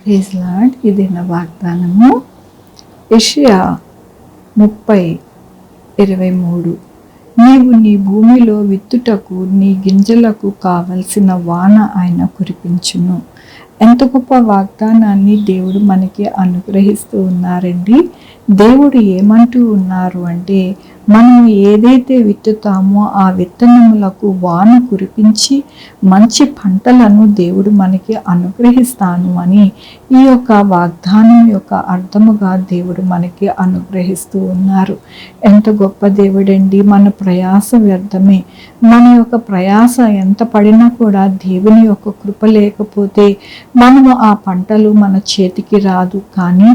Praise lord. ఇది నా వాగ్దానము. యెషయా 30:23. నీవు నీ భూమిలో విత్తుటకు నీ గింజలకు కావలసిన వాన ఆయన కురిపించును. ఎంత గొప్ప వాగ్దానాన్ని దేవుడు మనకి అనుగ్రహిస్తూ ఉన్నారండి. దేవుడు ఏమంటూ ఉన్నారు అంటే, మనం ఏదైతే విత్తుతామో ఆ విత్తనములకు వాన కురిపించి మంచి పంటలను దేవుడు మనకి అనుగ్రహిస్తాను అని ఈ యొక్క వాగ్దానం యొక్క అర్థముగా దేవుడు మనకి అనుగ్రహిస్తూ ఉన్నారు. ఎంత గొప్ప దేవుడండి. మన ప్రయాస వ్యర్థమే. మన యొక్క ప్రయాస ఎంత పడినా కూడా దేవుని యొక్క కృప లేకపోతే మనము ఆ పంటలు మన చేతికి రాదు. కానీ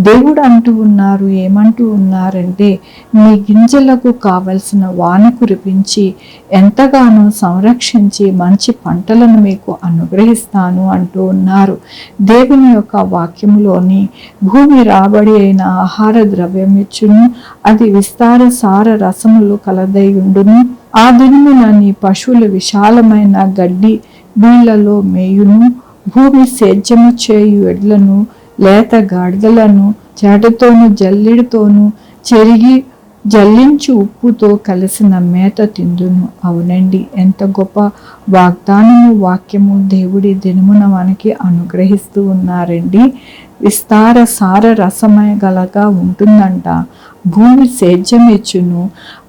దేవుడు అంటూ ఉన్నారు, ఏమంటూ ఉన్నారంటే, నీ గింజలకు కావలసిన వాన కురిపించి ఎంతగానో సంరక్షించి మంచి పంటలను మీకు అనుగ్రహిస్తాను అంటూ ఉన్నారు. దేవుని యొక్క వాక్యంలోని భూమి రాబడి అయిన ఆహార ద్రవ్యం ఇచ్చును, అది విస్తార సార రసములు కలదై ఉండును. ఆ దినమున నీ పశువులు విశాలమైన గడ్డి బీళ్లలో మేయును. భూమి సేద్యము చేయు ఎడ్లను, లేత గాడిదలను, చెటతోను జల్లిడితోను చెరిగి జల్లించు ఉప్పుతో కలిసిన మేత తిందును. అవునండి, ఎంత గొప్ప వాగ్దానము, వాక్యము దేవుడి దినమున మనకి అనుగ్రహిస్తూ ఉన్నారండి. విస్తార సార రసమయ గలగా ఉంటుందంట. భూమి సేద్యం ఇచ్చును.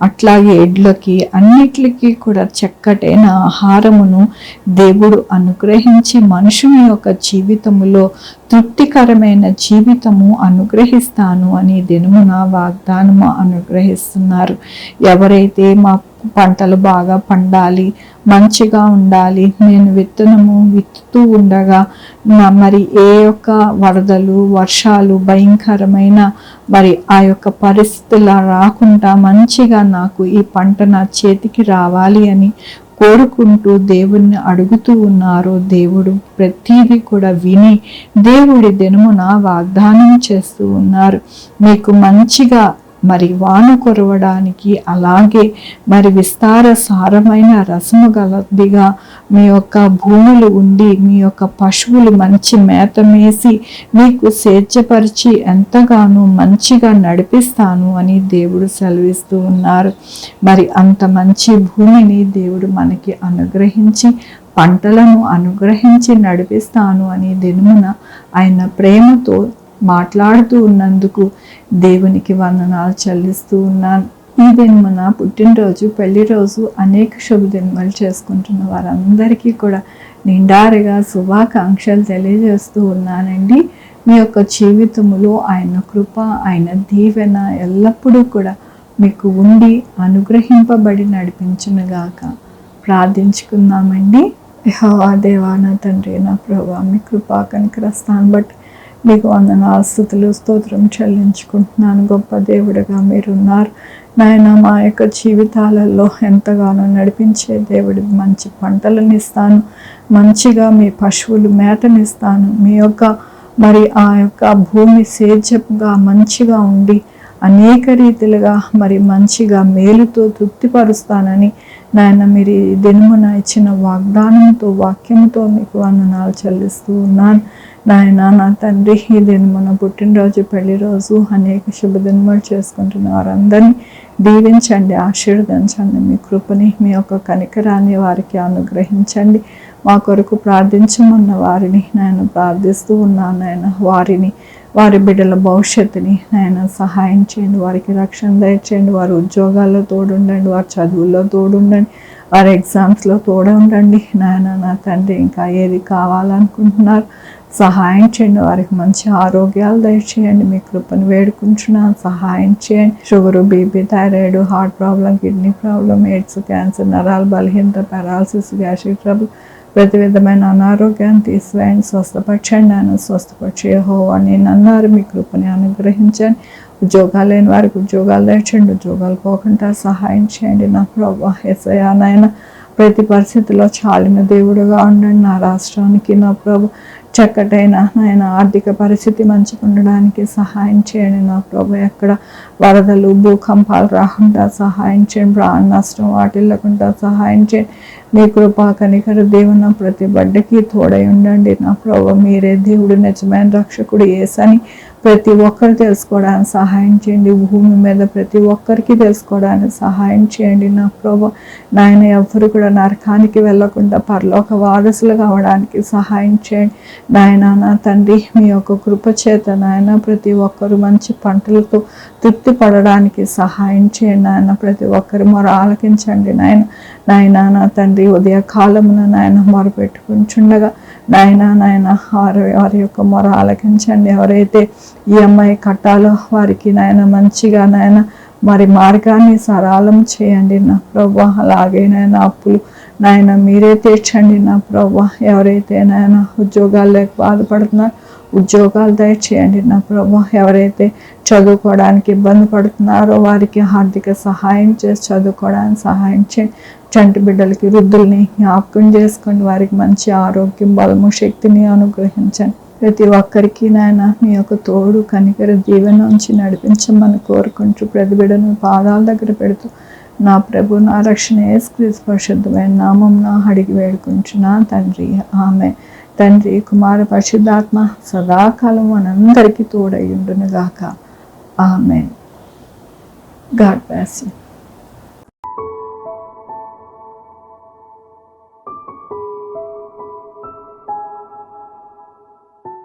అట్లాగే ఎడ్లకి అన్నిటికీ కూడా చక్కటైన ఆహారమును దేవుడు అనుగ్రహించి మనుషుని యొక్క జీవితములో తృప్తికరమైన జీవితము అనుగ్రహిస్తాను అని దినమున వాగ్దానము అనుగ్రహిస్తున్నారు. ఎవరైతే మా పంటలు బాగా పండాలి, మంచిగా ఉండాలి, నేను విత్తుతూ ఉండగా మరి ఏ యొక్క వరదలు, వర్షాలు, భయంకరమైన మరి ఆ యొక్క పరిస్థితులు రాకుండా మంచిగా నాకు ఈ పంట నా చేతికి రావాలి అని కోరుకుంటూ దేవుణ్ణి అడుగుతూ ఉన్నారు. దేవుడు ప్రతిదీ కూడా విని దేవుడి దినమున వాగ్దానం చేస్తూ ఉన్నారు. మీకు మంచిగా మరి వాన కురవడానికి, అలాగే మరి విస్తార సారమైన రసము గలదిగా మీ యొక్క భూములు ఉండి మీ యొక్క పశువులు మంచి మేత మేసి మీకు సేద్యపరిచి ఎంతగానో మంచిగా నడిపిస్తాను అని దేవుడు సెలవిస్తూ ఉన్నారు. మరి అంత మంచి భూమిని దేవుడు మనకి అనుగ్రహించి పంటలను అనుగ్రహించి నడిపిస్తాను అని దినమున ఆయన ప్రేమతో మాట్లాడుతూ ఉన్నందుకు దేవునికి వందనాలు చెల్లిస్తూ ఉన్నాను. ఈ దినమున పుట్టినరోజు, పెళ్లి రోజు, అనేక శుభదినములు చేసుకుంటున్న వారందరికీ కూడా నిండారుగా శుభాకాంక్షలు తెలియజేస్తూ ఉన్నానండి. మీ యొక్క జీవితములో ఆయన కృప, ఆయన దీవెన ఎల్లప్పుడూ కూడా మీకు ఉండి అనుగ్రహింపబడి నడిపించునుగాక. ప్రార్థించుకుందామండి. యెహోవా దేవా, నా తండ్రి, నా ప్రభువా, మీ కృపా కనికరస్తాను బట్టి మీకు వందనాలు, స్తుతులు, స్తోత్రం చెల్లించుకుంటున్నాను. గొప్ప దేవుడిగా మీరున్నారు నాయన. మా యొక్క జీవితాలలో ఎంతగానో నడిపించే దేవుడి, మంచి పంటలను ఇస్తాను, మంచిగా మీ పశువులు మేతనిస్తాను. మీ యొక్క మరి ఆ యొక్క భూమి సేద్యపుగా మంచిగా ఉండి అనేక రీతిలుగా మరి మంచిగా మేలుతో తృప్తిపరుస్తానని నాయన మీరు ఈ దినమున ఇచ్చిన వాగ్దానంతో, వాక్యంతో మీకు వందనాలు చెల్లిస్తూ ఉన్నాను. నాయన, నా తండ్రి, ఈ దినమున పుట్టినరోజు, పెళ్లి రోజు, అనేక శుభదినములు చేసుకుంటున్న వారందరినీ దీవించండి, ఆశీర్వదించండి. మీ కృపని, మీ యొక్క కనికరాన్ని వారికి అనుగ్రహించండి. మా కొరకు ప్రార్థించమన్న వారిని నేను ప్రార్థిస్తూ ఉన్నాను. నాయన, వారిని, వారి బిడ్డల భవిష్యత్తుని నాయన సహాయం చేయండి. వారికి రక్షణ దయచేయండి. వారి ఉద్యోగాల్లో తోడుండండి, వారి చదువుల్లో తోడుండండి, వారి ఎగ్జామ్స్లో తోడుండండి. నాయన, నా తండ్రి, ఇంకా ఏది కావాలనుకుంటున్నారు సహాయం చేయండి. వారికి మంచి ఆరోగ్యాలు దయచేయండి. మీ కృపను వేడుకుంటున్నాను, సహాయం చేయండి. Sugar, BP, thyroid, heart problem, kidney problem, AIDS, cancer, నరాల బలహీనత, పారాలసిస్, గ్యాస్ట్రిక్ ట్రబుల్, ప్రతి విధమైన అనారోగ్యాన్ని తీసివేయండి, స్వస్థపరచండి. ఆయన స్వస్థపరిచి యెహోవా నేను అన్నారు. మీ కృపని అనుగ్రహించండి. ఉద్యోగాలు లేని వారికి ఉద్యోగాలు దయచేయండి. ఉద్యోగాలు పోకుండా సహాయం చేయండి. నా ప్రభువా యేసయ్యా, నాయన ప్రతి పరిస్థితిలో చాలిన దేవుడుగా ఉండండి. నా రాష్ట్రానికి, నా ప్రభు చక్కటైన నాయన ఆర్థిక పరిస్థితి మంచిగా ఉండడానికి సహాయం చేయండి నా ప్రభు. ఎక్కడ వరదలు భూకంపాలు రాకుండా సహాయం చేయండి, ప్రాణ నష్టం వాటిల్లకుండా సహాయం చేయండి. మీ కృపా కనికర దేవుని ప్రతి బిడ్డకి తోడై ఉండండి నా ప్రభు. మీరే దేవుడు, నిజమైన రక్షకుడు యేసని ప్రతి ఒక్కరు తెలుసుకోవడానికి సహాయం చేయండి. భూమి మీద ప్రతి ఒక్కరికి తెలుసుకోవడానికి సహాయం చేయండి నా ప్రభు. నాయన ఎవ్వరు కూడా నరకానికి వెళ్ళకుండా పరలోక వారసులు కావడానికి సహాయం చేయండి నాయన. నా తండ్రి మీ యొక్క కృప చేత నాయన ప్రతి ఒక్కరు మంచి పంటలతో తృప్తి పడడానికి సహాయం చేయండి నాయన. ప్రతి ఒక్కరు మొర ఆలకించండి నాయన. నాయన నా తండ్రి ఉదయ కాలమున నాయన మొరపెట్టుకుంటుండగా నాయన వారి యొక్క మొర ఆలకించండి. ఎవరైతే ఈఎంఐ కట్టాలో వారికి నాయన మంచిగా నాయన మరి మార్గాన్ని సరళం చేయండి నా ప్రభు. అలాగే నాయన అప్పులు నాయన మీరే తీర్చండి నా ప్రభు. ఎవరైతే నాయన ఉద్యోగాలు లేక బాధపడుతున్నారో ఉద్యోగాలు దయచేయండి నా ప్రభు. ఎవరైతే చదువుకోవడానికి ఇబ్బంది పడుతున్నారో వారికి ఆర్థిక సహాయం చేసి చదువుకోవడానికి సహాయం చేయండి. చంటి బిడ్డలకి వృద్ధుల్ని జ్ఞాపకం చేసుకోండి. వారికి మంచి ఆరోగ్యం, బలము, శక్తిని అనుగ్రహించండి. ప్రతి ఒక్కరికి నాయన మీ యొక్క తోడు కనికర దీవెన నుంచి నడిపించమని కోరుకుంటూ ప్రతి బిడ్డను పాదాల దగ్గర పెడుతూ నా ప్రభు నా రక్షణ యేసుక్రీస్తు పరిశుద్ధమైన నామం నా అడిగి వేడుకుంటున్నా తండ్రి, ఆమె. తండ్రి, కుమార, పరిశుద్ధాత్మ సదాకాలం మనందరికీ తోడై ఉండును గాక. ఆమెన్. God bless you.